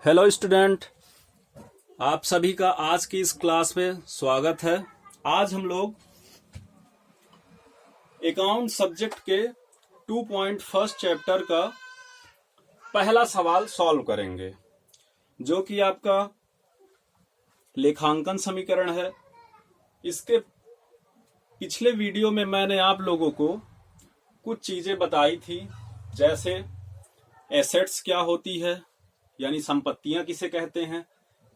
Hello student, आप सभी का आज की इस क्लास में स्वागत है। आज हम लोग अकाउंट सब्जेक्ट के 2.1 चैप्टर का पहला सवाल सॉल्व करेंगे, जो कि आपका लेखांकन समीकरण है। इसके पिछले वीडियो में मैंने आप लोगों को कुछ चीजें बताई थी, जैसे एसेट्स क्या होती है यानी संपत्तियां किसे कहते हैं,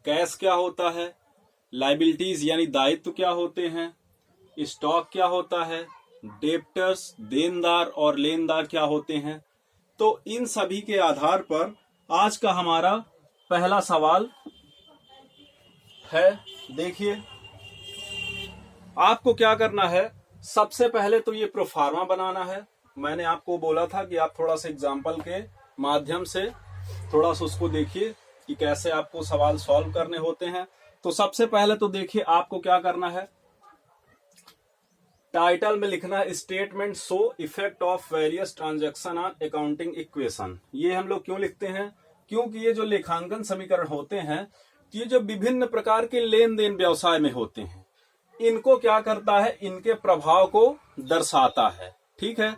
कैश क्या होता है, लाइबिलिटीज यानी दायित्व क्या होते हैं, स्टॉक क्या होता है, डेब्टर्स देनदार और लेनदार क्या होते हैं। तो इन सभी के आधार पर आज का हमारा पहला सवाल है। देखिए, आपको क्या करना है, सबसे पहले तो ये प्रोफार्मा बनाना है। मैंने आपको बोला था कि आप थोड़ा सा एग्जाम्पल के माध्यम से थोड़ा सा उसको देखिए कि कैसे आपको सवाल सॉल्व करने होते हैं। तो सबसे पहले तो देखिए, आपको क्या करना है, टाइटल में लिखना है statement show effect of various transaction on accounting equation. ये हम लोग क्यों लिखते हैं, क्योंकि ये जो लेखांकन समीकरण होते हैं, ये जो विभिन्न प्रकार के लेन देन व्यवसाय में होते हैं, इनको क्या करता है, इनके प्रभाव को दर्शाता है। ठीक है,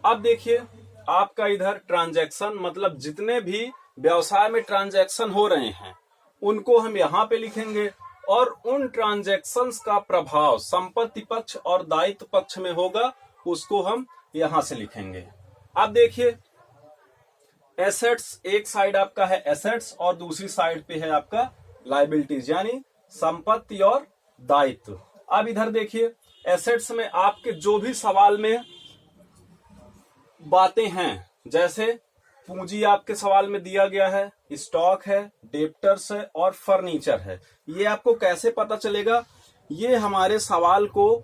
अब देखिए, आपका इधर ट्रांजैक्शन मतलब जितने भी व्यवसाय में ट्रांजैक्शन हो रहे हैं उनको हम यहाँ पे लिखेंगे, और उन ट्रांजैक्शंस का प्रभाव संपत्ति पक्ष और दायित्व पक्ष में होगा, उसको हम यहां से लिखेंगे। अब देखिए, एसेट्स एक साइड आपका है एसेट्स और दूसरी साइड पे है आपका लाइबिलिटीज यानी संपत्ति और दायित्व। अब इधर देखिए, एसेट्स में आपके जो भी सवाल में बातें हैं, जैसे पूंजी आपके सवाल में दिया गया है, स्टॉक है, डेब्टर्स है और फर्नीचर है। ये आपको कैसे पता चलेगा, ये हमारे सवाल को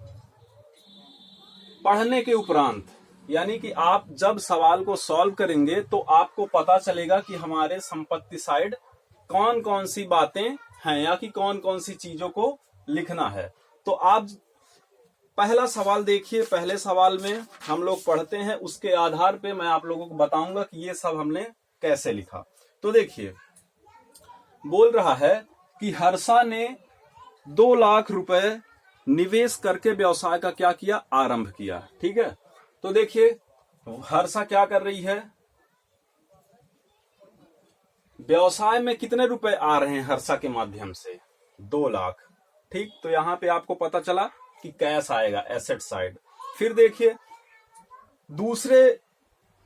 पढ़ने के उपरांत, यानी कि आप जब सवाल को सॉल्व करेंगे तो आपको पता चलेगा कि हमारे संपत्ति साइड कौन कौन सी बातें हैं या कि कौन कौन सी चीजों को लिखना है। तो आप पहला सवाल देखिए, पहले सवाल में हम लोग पढ़ते हैं, उसके आधार पे मैं आप लोगों को बताऊंगा कि ये सब हमने कैसे लिखा। तो देखिए, बोल रहा है कि हर्षा ने 2 लाख रुपए निवेश करके व्यवसाय का क्या किया, आरंभ किया। ठीक है, तो देखिए हर्षा क्या कर रही है, व्यवसाय में कितने रुपए आ रहे हैं हर्षा के माध्यम से, 2 लाख। ठीक, तो यहां पे आपको पता चला कि कैश आएगा एसेट साइड। फिर देखिए, दूसरे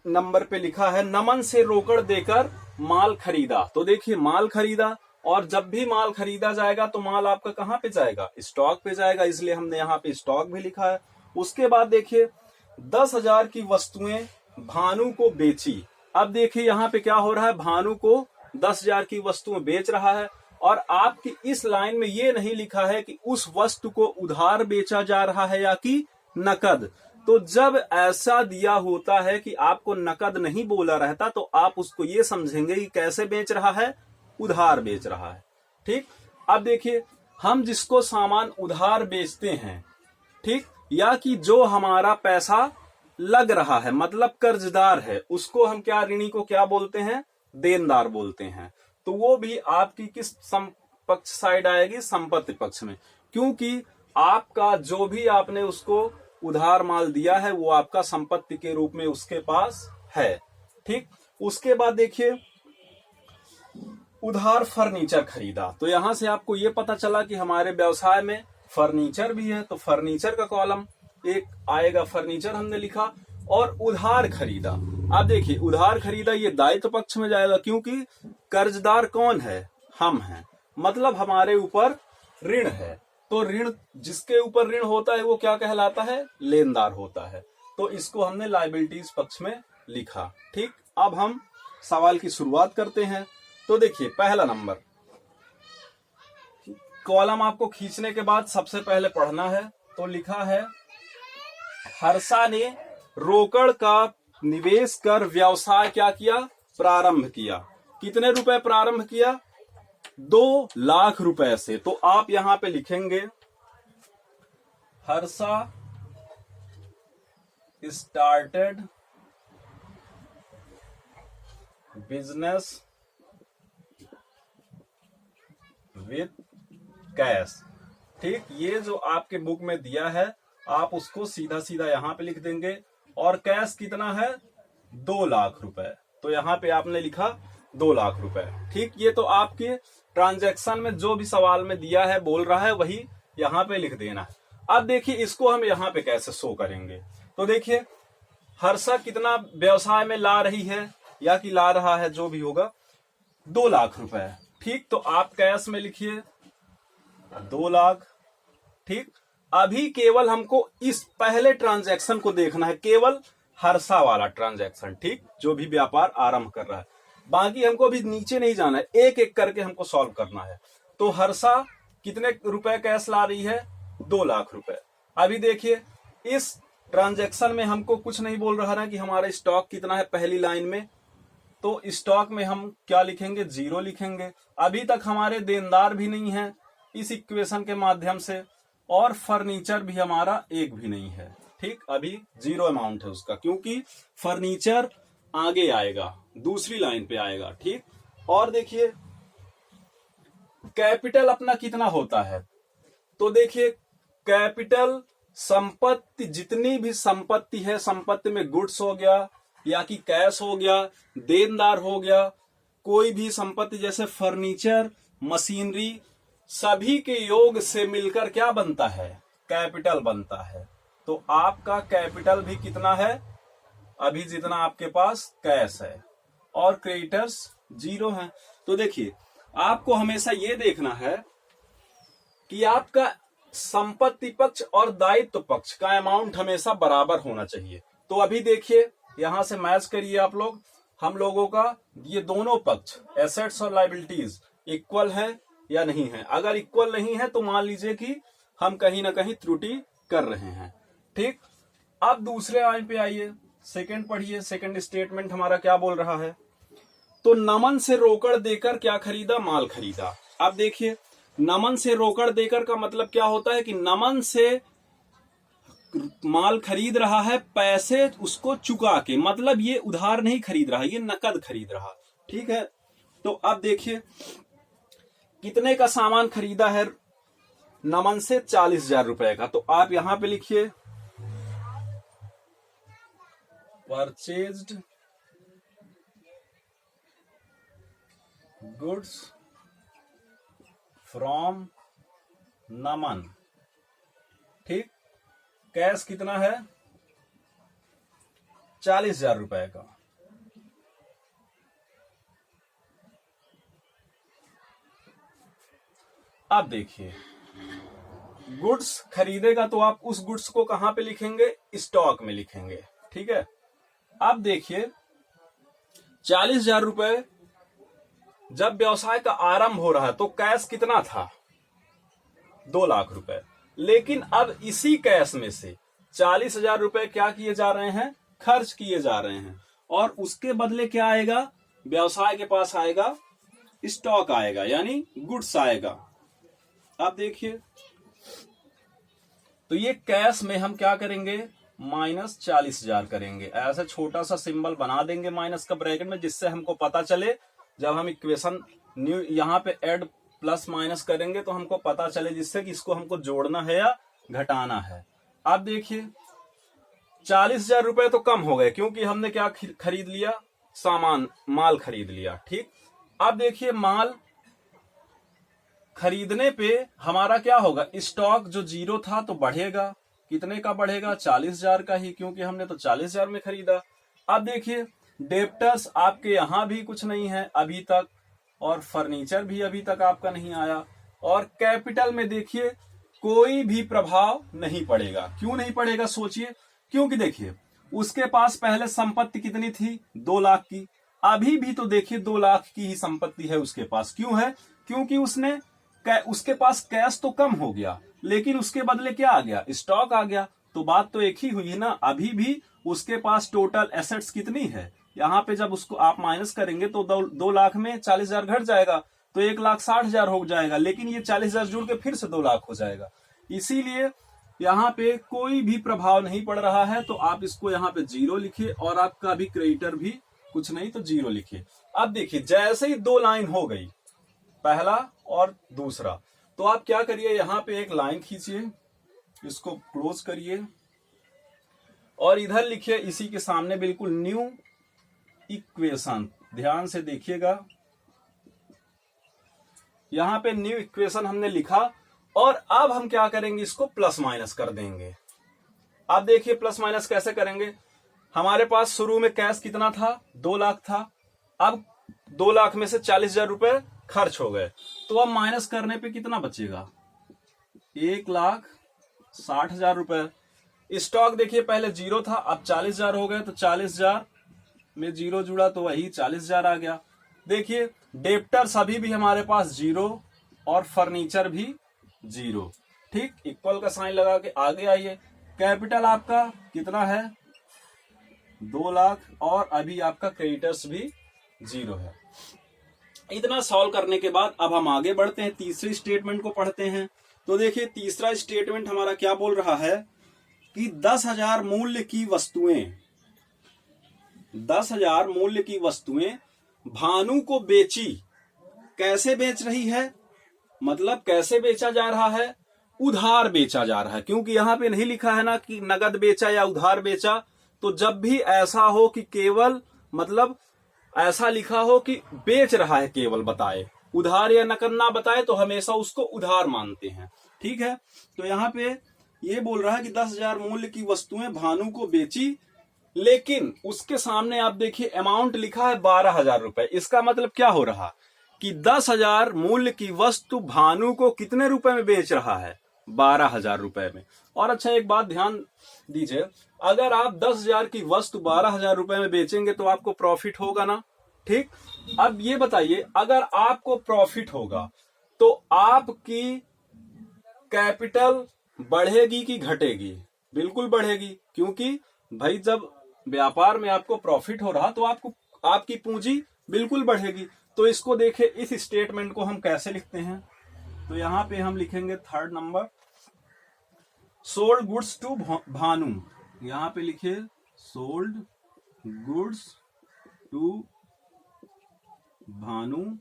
नंबर पे लिखा है नमन से रोकड़ देकर माल खरीदा। तो देखिए, माल खरीदा, और जब भी माल खरीदा जाएगा तो माल आपका कहां पे जाएगा, स्टॉक पे जाएगा, इसलिए हमने यहाँ पे स्टॉक भी लिखा है। उसके बाद देखिए, 10,000 की वस्तुएं भानु को बेची। अब देखिए यहाँ पे क्या हो रहा है, भानु को 10,000 की वस्तुएं बेच रहा है, और आपकी इस लाइन में ये नहीं लिखा है कि उस वस्तु को उधार बेचा जा रहा है या कि नकद। तो जब ऐसा दिया होता है कि आपको नकद नहीं बोला रहता, तो आप उसको ये समझेंगे कि कैसे बेच रहा है, उधार बेच रहा है। ठीक, अब देखिए, हम जिसको सामान उधार बेचते हैं, ठीक, या कि जो हमारा पैसा लग रहा है मतलब कर्जदार है, उसको हम क्या, ऋणी को क्या बोलते हैं, देनदार बोलते हैं। तो वो भी आपकी किस पक्ष साइड आएगी, संपत्ति पक्ष में, क्योंकि आपका जो भी आपने उसको उधार माल दिया है वो आपका संपत्ति के रूप में उसके पास है। ठीक, उसके बाद देखिए, उधार फर्नीचर खरीदा। तो यहां से आपको ये पता चला कि हमारे व्यवसाय में फर्नीचर भी है, तो फर्नीचर का कॉलम एक आएगा, फर्नीचर हमने लिखा। और उधार खरीदा, अब देखिए उधार खरीदा ये दायित्व पक्ष में जाएगा, क्योंकि कर्जदार कौन है, हम हैं, मतलब हमारे ऊपर ऋण है। तो ऋण, जिसके ऊपर ऋण होता है वो क्या कहलाता है, लेनदार होता है। तो इसको हमने लायबिलिटीज पक्ष में लिखा। ठीक, अब हम सवाल की शुरुआत करते हैं। तो देखिए, पहला नंबर, कॉलम आपको खींचने के बाद सबसे पहले पढ़ना है। तो लिखा है, हर्षा ने रोकड़ का निवेश कर व्यवसाय क्या किया, प्रारंभ किया। कितने रुपए प्रारंभ किया, 2 लाख रुपए से। तो आप यहां पे लिखेंगे, Harsha started business with cash. ठीक, ये जो आपके बुक में दिया है आप उसको सीधा सीधा यहाँ पे लिख देंगे। और कैश कितना है, 2 लाख रुपए, तो यहाँ पे आपने लिखा 2 लाख रुपए। ठीक, ये तो आपके ट्रांजैक्शन में जो भी सवाल में दिया है बोल रहा है वही यहाँ पे लिख देना। अब देखिए इसको हम यहाँ पे कैसे शो करेंगे। तो देखिए हर्षा कितना व्यवसाय में ला रही है या कि ला रहा है, जो भी होगा, 2 लाख रुपए। ठीक, तो आप कैश में लिखिए 2 लाख। ठीक, अभी केवल हमको इस पहले ट्रांजैक्शन को देखना है, केवल हर्षा वाला ट्रांजैक्शन। ठीक, जो भी व्यापार आरंभ कर रहा है, बाकी हमको अभी नीचे नहीं जाना है, एक एक करके हमको सॉल्व करना है। तो हर्षा कितने रुपए कैश ला रही है, 2 लाख रुपए। अभी देखिए इस ट्रांजैक्शन में हमको कुछ नहीं बोल रहा ना कि हमारा स्टॉक कितना है पहली लाइन में, तो स्टॉक में हम क्या लिखेंगे, 0 लिखेंगे। अभी तक हमारे देनदार भी नहीं है इस इक्वेशन के माध्यम से, और फर्नीचर भी हमारा एक भी नहीं है। ठीक, अभी 0 अमाउंट है उसका, क्योंकि फर्नीचर आगे आएगा, दूसरी लाइन पे आएगा। ठीक, और देखिए कैपिटल अपना कितना होता है, तो देखिए कैपिटल संपत्ति, जितनी भी संपत्ति है, संपत्ति में गुड्स हो गया या कि कैश हो गया, देनदार हो गया, कोई भी संपत्ति जैसे फर्नीचर, मशीनरी, सभी के योग से मिलकर क्या बनता है, कैपिटल बनता है। तो आपका कैपिटल भी कितना है, अभी जितना आपके पास कैश है, और क्रेडिटर्स 0 है। तो देखिए आपको हमेशा ये देखना है कि आपका संपत्ति पक्ष और दायित्व पक्ष का अमाउंट हमेशा बराबर होना चाहिए। तो अभी देखिए यहां से मैच करिए आप लोग, हम लोगों का ये दोनों पक्ष एसेट्स और लायबिलिटीज इक्वल है या नहीं है। अगर इक्वल नहीं है तो मान लीजिए कि हम कहीं ना कहीं त्रुटि कर रहे हैं। ठीक, अब दूसरे लाइन पे आइए, सेकंड पढ़िए, सेकंड स्टेटमेंट हमारा क्या बोल रहा है। तो नमन से रोकड़ देकर क्या खरीदा, माल खरीदा। अब देखिए नमन से रोकड़ देकर का मतलब क्या होता है कि नमन से माल खरीद रहा है पैसे उसको चुका के, मतलब ये उधार नहीं खरीद रहा, ये नकद खरीद रहा। ठीक है, तो अब देखिए कितने का सामान खरीदा है नमन से, 40,000 रुपए का। तो आप यहां पे लिखिए परचेज्ड गुड्स फ्रॉम नमन। ठीक, कैश कितना है, 40,000 रुपए का। अब देखिए गुड्स खरीदेगा तो आप उस गुड्स को कहां पे लिखेंगे, स्टॉक में लिखेंगे। ठीक है, अब देखिए 40,000 रुपए जब व्यवसाय का आरंभ हो रहा है तो कैश कितना था, 2 लाख रुपए। लेकिन अब इसी कैश में से 40,000 रुपए क्या किए जा रहे हैं, खर्च किए जा रहे हैं, और उसके बदले क्या आएगा, व्यवसाय के पास आएगा स्टॉक आएगा, यानी गुड्स आएगा। अब देखिए तो ये कैश में हम क्या करेंगे, माइनस 40,000 करेंगे। ऐसा छोटा सा सिंबल बना देंगे माइनस का ब्रैकेट में, जिससे हमको पता चले जब हम इक्वेशन न्यू यहाँ पे ऐड प्लस माइनस करेंगे तो हमको पता चले, जिससे कि इसको हमको जोड़ना है या घटाना है। अब देखिए 40,000 रुपए तो कम हो गए, क्योंकि हमने क्या खरीद लिया, सामान, माल खरीद लिया। ठीक, अब देखिए माल खरीदने पे हमारा क्या होगा, स्टॉक जो 0 था तो बढ़ेगा, कितने का बढ़ेगा, 40,000 का ही, क्योंकि हमने तो 40,000 में खरीदा। अब देखिए डेप्टर्स आपके यहां भी कुछ नहीं है अभी तक, और फर्नीचर भी अभी तक आपका नहीं आया, और कैपिटल में देखिए कोई भी प्रभाव नहीं पड़ेगा। क्यों नहीं पड़ेगा सोचिए, क्योंकि देखिए उसके पास पहले संपत्ति कितनी थी, 2 लाख की, अभी भी तो देखिए 2 लाख की ही संपत्ति है उसके पास। क्यों है, क्योंकि उसके पास कैश तो कम हो गया, लेकिन उसके बदले क्या आ गया, स्टॉक आ गया। तो बात तो एक ही हुई है ना, अभी भी उसके पास टोटल एसेट्स कितनी है, यहाँ पे जब उसको आप माइनस करेंगे तो 2 लाख में 40,000 घट जाएगा, तो 1,60,000 हो जाएगा, लेकिन ये 40,000 जुड़ के फिर से 2 लाख हो जाएगा। इसीलिए यहाँ पे कोई भी प्रभाव नहीं पड़ रहा है, तो आप इसको यहाँ पे 0 लिखिए, और आपका भी क्रेडिटर भी कुछ नहीं तो 0 लिखिए। अब देखिए जैसे ही 2 लाइन हो गई पहला और दूसरा। तो आप क्या करिए, यहां पे एक लाइन खींचिए, इसको क्लोज करिए और इधर लिखिए इसी के सामने बिल्कुल न्यू इक्वेशन। ध्यान से देखिएगा, यहां पे न्यू इक्वेशन हमने लिखा और अब हम क्या करेंगे, इसको प्लस माइनस कर देंगे। अब देखिए प्लस माइनस कैसे करेंगे। हमारे पास शुरू में कैश कितना था, 2 लाख था। अब 2 लाख में से 40,000 रुपए खर्च हो गए, तो अब माइनस करने पे कितना बचेगा, 1,60,000 रुपए। स्टॉक देखिए पहले 0 था, अब 40,000 हो गए, तो 40,000 में 0 जुड़ा तो वही 40,000 आ गया। देखिए डेप्टर्स अभी भी हमारे पास 0 और फर्नीचर भी 0। ठीक, इक्वल का साइन लगा के आगे आइए। कैपिटल आपका कितना है, 2 लाख, और अभी आपका क्रेडिटर्स भी 0 है। इतना सॉल्व करने के बाद अब हम आगे बढ़ते हैं, तीसरी स्टेटमेंट को पढ़ते हैं। तो देखिए तीसरा स्टेटमेंट हमारा क्या बोल रहा है कि 10,000 मूल्य की वस्तुएं, 10,000 मूल्य की वस्तुएं भानु को बेची। कैसे बेच रही है, मतलब कैसे बेचा जा रहा है, उधार बेचा जा रहा है, क्योंकि यहां पे नहीं लिखा है ना कि नगद बेचा या उधार बेचा। तो जब भी ऐसा हो कि केवल, मतलब ऐसा लिखा हो कि बेच रहा है केवल बताए, उधार या नकद ना बताए, तो हमेशा उसको उधार मानते हैं। ठीक है, तो यहां पे ये बोल रहा है कि 10,000 मूल्य की वस्तुएं भानु को बेची, लेकिन उसके सामने आप देखिए अमाउंट लिखा है 12,000 रुपए। इसका मतलब क्या हो रहा कि 10,000 मूल्य की वस्तु भानु को कितने रुपए में बेच रहा है, 12,000 रुपए में। और अच्छा एक बात ध्यान दीजिए, अगर आप 10,000 की वस्तु 12,000 रुपए में बेचेंगे तो आपको प्रॉफिट होगा ना। ठीक, अब ये बताइए, अगर आपको प्रॉफिट होगा तो आपकी कैपिटल बढ़ेगी कि घटेगी, बिल्कुल बढ़ेगी, क्योंकि भाई जब व्यापार में आपको प्रॉफिट हो रहा तो आपको आपकी पूंजी बिल्कुल बढ़ेगी। तो इसको देखिए, इस स्टेटमेंट को हम कैसे लिखते हैं, तो यहां पे हम लिखेंगे 3rd number, sold goods to Bhanu. यहां पे लिखिए सोल्ड गुड्स टू भानु,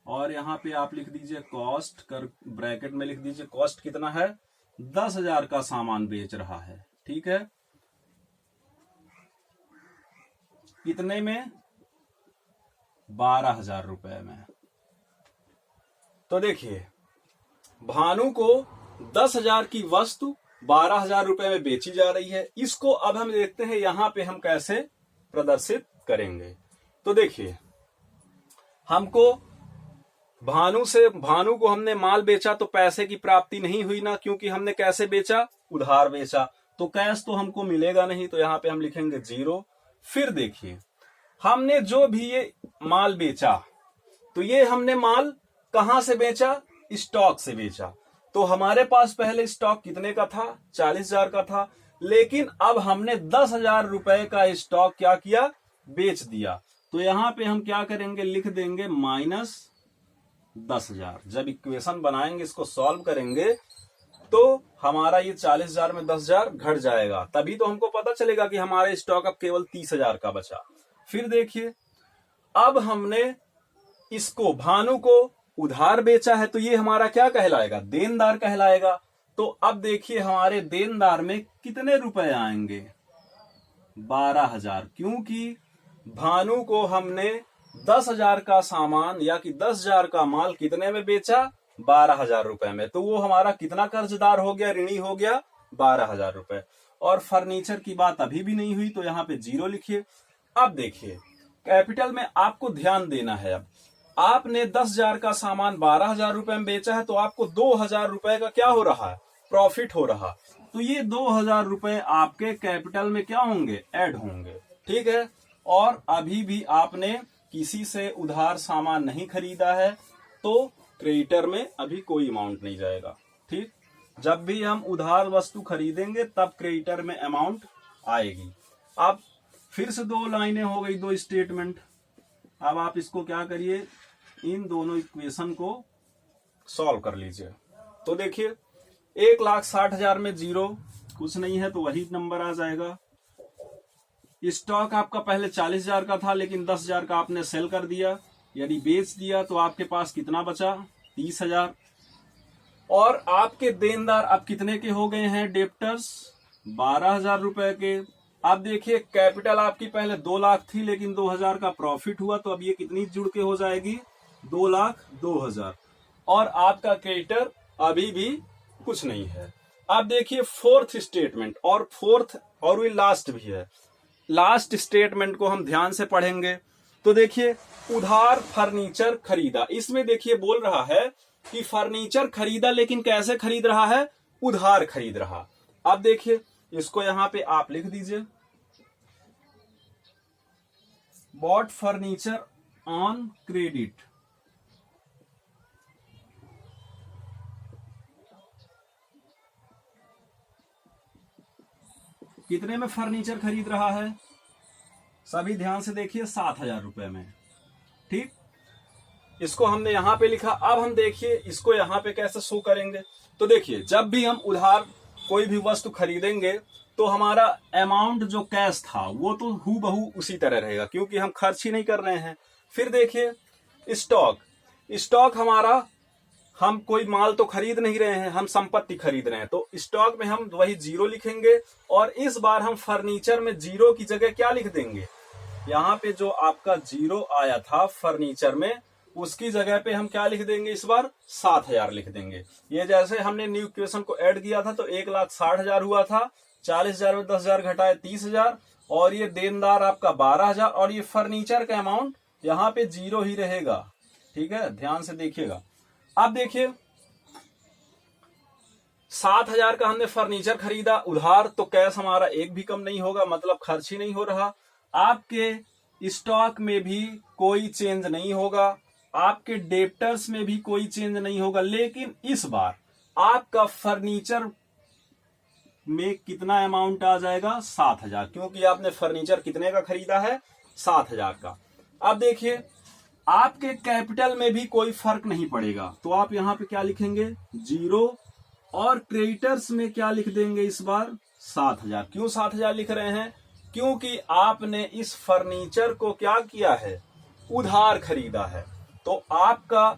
और यहां पे आप लिख दीजिए कॉस्ट, कर ब्रैकेट में लिख दीजिए कॉस्ट कितना है, 10,000 का सामान बेच रहा है। ठीक है, कितने में, 12,000 रुपए में। तो देखिए भानु को 10,000 की वस्तु 12,000 रुपए में बेची जा रही है। इसको अब हम देखते हैं यहां पे हम कैसे प्रदर्शित करेंगे। तो देखिए हमको भानु को हमने माल बेचा तो पैसे की प्राप्ति नहीं हुई ना, क्योंकि हमने कैसे बेचा, उधार बेचा, तो कैश तो हमको मिलेगा नहीं, तो यहां पे हम लिखेंगे 0। फिर देखिए हमने जो भी ये माल बेचा, तो ये हमने माल कहां से बेचा, स्टॉक से बेचा। तो हमारे पास पहले स्टॉक कितने का था, 40,000 का था, लेकिन अब हमने 10,000 रुपए का स्टॉक क्या किया, बेच दिया। तो यहां पे हम क्या करेंगे, लिख देंगे -10,000। जब इक्वेशन बनाएंगे, इसको सॉल्व करेंगे, तो हमारा ये 40,000 में 10,000 घट जाएगा, तभी तो हमको पता चलेगा कि हमारे स्टॉक अब केवल 30,000 का बचा। फिर देखिए अब हमने इसको भानु को उधार बेचा है, तो ये हमारा क्या कहलाएगा, देनदार कहलाएगा। तो अब देखिए हमारे देनदार में कितने रुपए आएंगे, 12,000, क्योंकि भानु को हमने 10,000 का सामान या कि 10,000 का माल कितने में बेचा, 12,000 रुपए में। तो वो हमारा कितना कर्जदार हो गया, ऋणी हो गया, 12,000 रुपए। और फर्नीचर की बात अभी भी नहीं हुई, तो यहाँ पे 0 लिखिए। अब देखिए कैपिटल में आपको ध्यान देना है। अब आपने 10,000 का सामान 12,000 रुपए में बेचा है, तो आपको 2,000 रुपए का क्या हो रहा है, प्रॉफिट हो रहा। तो ये 2,000 रुपए आपके कैपिटल में क्या होंगे, ऐड होंगे। ठीक है, और अभी भी आपने किसी से उधार सामान नहीं खरीदा है, तो क्रेडिटर में अभी कोई अमाउंट नहीं जाएगा। ठीक, जब भी हम उधार वस्तु खरीदेंगे तब क्रेडिटर में अमाउंट आएगी। अब फिर से 2 लाइनें हो गई, 2 स्टेटमेंट। अब आप इसको क्या करिए, इन दोनों इक्वेशन को सॉल्व कर लीजिए। तो देखिए 1,60,000 में 0 कुछ नहीं है, तो वही नंबर आ जाएगा। स्टॉक आपका पहले 40,000 का था, लेकिन 10,000 का आपने सेल कर दिया, यदि बेच दिया तो आपके पास कितना बचा, 30,000। और आपके देनदार अब कितने के हो गए हैं, डेप्टर्स 12,000 रुपए के। अब देखिए कैपिटल आपकी पहले 2 लाख थी, लेकिन 2,000 का प्रॉफिट हुआ, तो अब ये कितनी जुड़ के हो जाएगी, 2,02,000। और आपका क्रेडिटर अभी भी कुछ नहीं है। अब देखिए फोर्थ स्टेटमेंट, और फोर्थ और भी लास्ट भी है। लास्ट स्टेटमेंट को हम ध्यान से पढ़ेंगे तो देखिए उधार फर्नीचर खरीदा। इसमें देखिए बोल रहा है कि फर्नीचर खरीदा, लेकिन कैसे खरीद रहा है, उधार खरीद रहा। अब देखिए इसको यहां पे आप लिख दीजिए, बॉट फर्नीचर ऑन क्रेडिट। कितने में फर्नीचर खरीद रहा है, सभी ध्यान से देखिए, 7,000 रुपए में। ठीक, इसको हमने यहां पे लिखा। अब हम देखिए इसको यहां पे कैसे शो करेंगे। तो देखिए जब भी हम उधार कोई भी वस्तु खरीदेंगे तो हमारा अमाउंट जो कैश था वो तो हूबहू उसी तरह रहेगा, क्योंकि हम खर्च ही नहीं कर रहे हैं। फिर देखिए स्टॉक हमारा, हम कोई माल तो खरीद नहीं रहे हैं, हम संपत्ति खरीद रहे हैं, तो स्टॉक में हम वही 0 लिखेंगे। और इस बार हम फर्नीचर में 0 की जगह क्या लिख देंगे, यहाँ पे जो आपका 0 आया था फर्नीचर में, उसकी जगह पे हम क्या लिख देंगे, इस बार 7,000 लिख देंगे। ये जैसे हमने न्यू इक्वेशन को ऐड किया था तो 1,60,000 हुआ था, 40,000 में 10,000 घटाए 30,000, और ये देनदार आपका 12,000, और ये फर्नीचर का अमाउंट यहाँ पे 0 ही रहेगा। ठीक है, ध्यान से देखिएगा। अब देखिए 7,000 का हमने फर्नीचर खरीदा उधार, तो कैश हमारा एक भी कम नहीं होगा, मतलब खर्च ही नहीं हो रहा। आपके स्टॉक में भी कोई चेंज नहीं होगा, आपके डेप्टर्स में भी कोई चेंज नहीं होगा, लेकिन इस बार आपका फर्नीचर में कितना अमाउंट आ जाएगा, 7,000, क्योंकि आपने फर्नीचर कितने का खरीदा है, 7,000 का। अब देखिए आपके कैपिटल में भी कोई फर्क नहीं पड़ेगा, तो आप यहां पे क्या लिखेंगे, 0, और क्रेडिटर्स में क्या लिख देंगे इस बार, 7,000। क्यों 7,000 लिख रहे हैं, क्योंकि आपने इस फर्नीचर को क्या किया है, उधार खरीदा है। तो आपका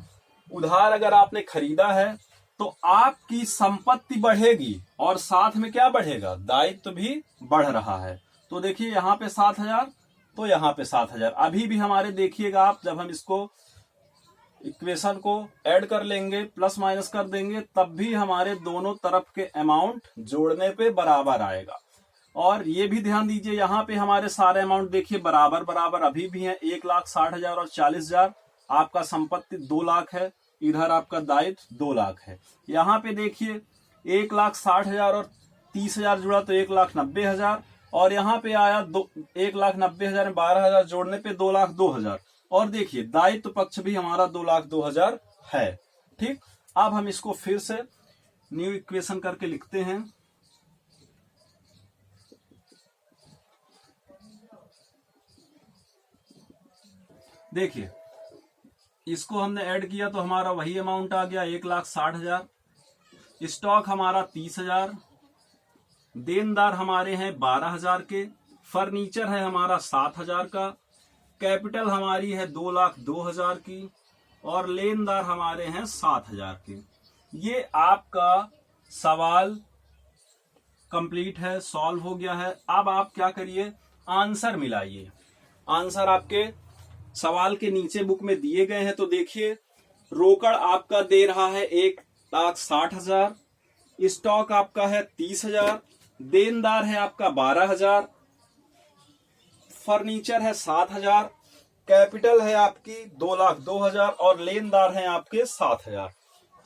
उधार अगर आपने खरीदा है तो आपकी संपत्ति बढ़ेगी, और साथ में क्या बढ़ेगा, दायित्व भी बढ़ रहा है। तो देखिए यहां पे 7,000, तो यहां पे 7,000। अभी भी हमारे देखिएगा आप, जब हम इसको इक्वेशन को ऐड कर लेंगे, प्लस माइनस कर देंगे, तब भी हमारे दोनों तरफ के अमाउंट जोड़ने पे बराबर आएगा। और ये भी ध्यान दीजिए यहाँ पे हमारे सारे अमाउंट देखिए बराबर बराबर अभी भी हैं, 1,60,000 और 40,000। आपका संपत्ति 2 लाख है, इधर आपका दायित्व 2 लाख है। यहाँ पे देखिए 1,60,000 और 30,000 जुड़ा तो 1,90,000, और यहाँ पे आया 1,90,000 में 12,000 जोड़ने पे 2,02,000। और देखिए दायित्व पक्ष भी हमारा 2,02,000 है। ठीक, अब हम इसको फिर से न्यू इक्वेशन करके लिखते हैं। देखिए इसको हमने ऐड किया तो हमारा वही अमाउंट आ गया, 1,60,000। स्टॉक हमारा 30,000, देनदार हमारे हैं 12,000 के, फर्नीचर है हमारा 7,000 का, कैपिटल हमारी है 2,02,000 की, और लेनदार हमारे हैं 7,000 के। ये आपका सवाल कंप्लीट है, सॉल्व हो गया है। अब आप क्या करिए, आंसर मिलाइए। आंसर आपके सवाल के नीचे बुक में दिए गए हैं। तो देखिए रोकड़ आपका दे रहा है 1,60,000, स्टॉक आपका है 30,000, देनदार है आपका 12,000, फर्नीचर है 7,000, कैपिटल है आपकी 2,02,000, और लेनदार हैं आपके 7,000।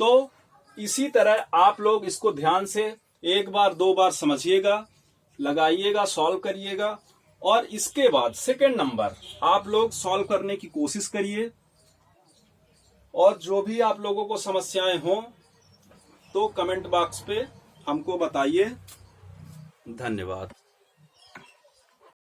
तो इसी तरह आप लोग इसको ध्यान से 1 बार 2 बार समझिएगा, लगाइएगा, सॉल्व करिएगा, और इसके बाद सेकंड नंबर आप लोग सॉल्व करने की कोशिश करिए। और जो भी आप लोगों को समस्याएं हों तो कमेंट बॉक्स पे हमको बताइए। धन्यवाद।